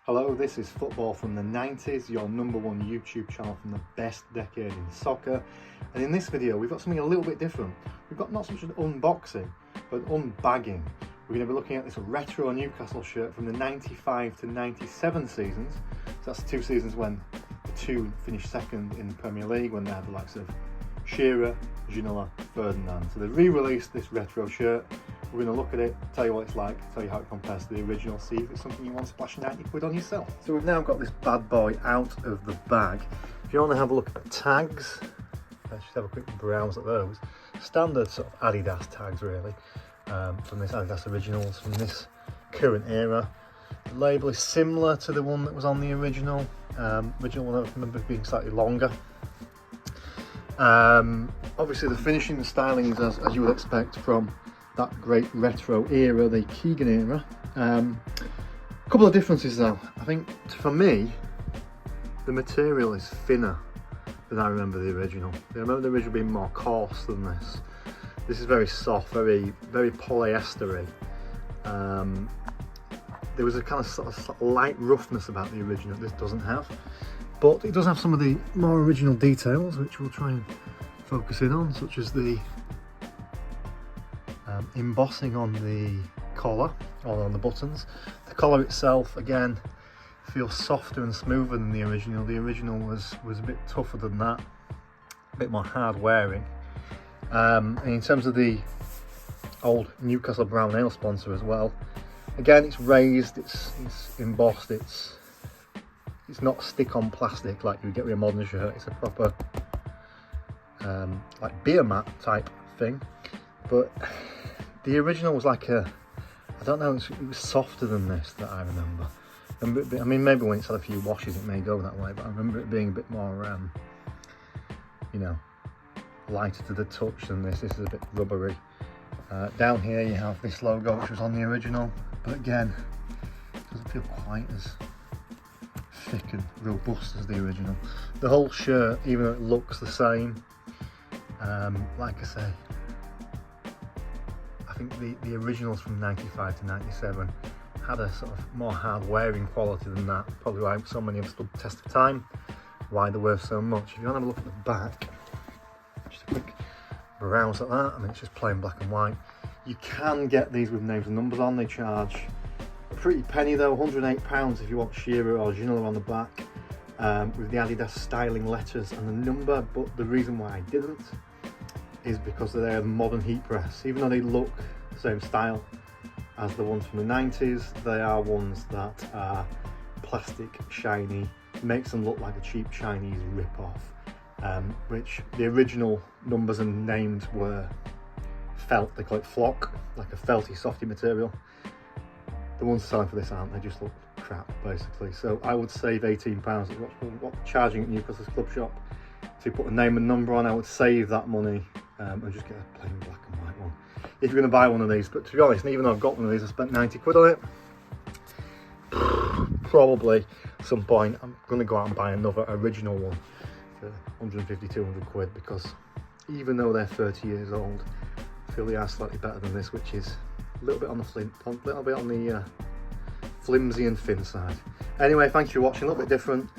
Hello, this is Football from the 90s, your #1 YouTube channel from the best decade in soccer. And in this video, we've got something a little bit different. We've got not so much an unboxing, but unbagging. We're going to be looking at this retro Newcastle shirt from the 95 to 97 seasons. So that's the two seasons when the two finished second in the Premier League, when they had the likes of Shearer, Ginola, Ferdinand. So they re-released this retro shirt. We're going to look at it, tell you what it's like, tell you how it compares to the original, see if it's something you want to splash 90 quid on yourself. So we've now got this bad boy out of the bag. If you want to have a look at the tags, let's just have a quick browse at those. Standard sort of Adidas tags really, from this Adidas Originals, from this current era. The label is similar to the one that was on the original. Original one I remember being slightly longer. Obviously the finishing and styling is as you would expect from that great retro era, the Keegan era. A couple of differences though. I think for me, the material is thinner than I remember the original. I remember the original being more coarse than this. This is very soft, very polyestery. There was a kind of sort of light roughness about the original this doesn't have, but it does have some of the more original details which we'll try and focus in on, such as the embossing on the collar or on the buttons. The collar itself again feels softer and smoother than the original. The original was a bit tougher than that, a bit more hard wearing. And in terms of the old Newcastle brown ale sponsor as well, again it's raised, it's embossed, it's not stick-on plastic like you would get with a modern shirt. It's a proper like beer mat type thing, but the original was like I don't know, it was softer than this that I remember. I mean, maybe when it's had a few washes it may go that way, but I remember it being a bit more, you know, lighter to the touch than this. This is a bit rubbery. Down here you have this logo which was on the original, but again, it doesn't feel quite as thick and robust as the original. The whole shirt, even though it looks the same, like I say, I think the originals from 95 to 97 had a sort of more hard wearing quality than that. Probably why so many have stood the test of time, why they're worth so much. If you want to have a look at the back, just a quick browse at that. I mean, it's just plain black and white. You can get these with names and numbers on. They charge a pretty penny though, £108 if you want Shearer or Ginola on the back, with the Adidas styling letters and the number. But the reason why I didn't is because they're a modern heat press. Even though they look the same style as the ones from the 90s, they are ones that are plastic, shiny, makes them look like a cheap Chinese rip-off, which the original numbers and names were felt. They call it flock, like a felty, softy material. The ones selling for this aren't, they just look crap basically. So I would save £18 at what they're charging at Newcastle's club shop. If you put a name and number on, I would save that money and just get a plain black and white one if you're going to buy one of these. But to be honest, even though I've got one of these, I spent 90 quid on it. Probably at some point I'm going to go out and buy another original one for 150, 200 quid, because even though they're 30 years old, I feel they are slightly better than this, which is a little bit on the little bit on the flimsy and thin side. Anyway, thank you for watching. A little bit different.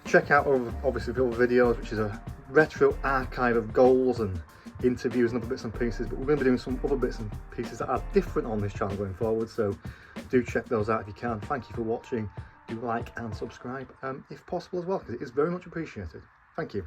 Check out obviously the other videos, which is a retro archive of goals and interviews and other bits and pieces, but we're going to be doing some other bits and pieces that are different on this channel going forward, so do check those out if you can. Thank you for watching. Do like and subscribe if possible as well, because it is very much appreciated. Thank you.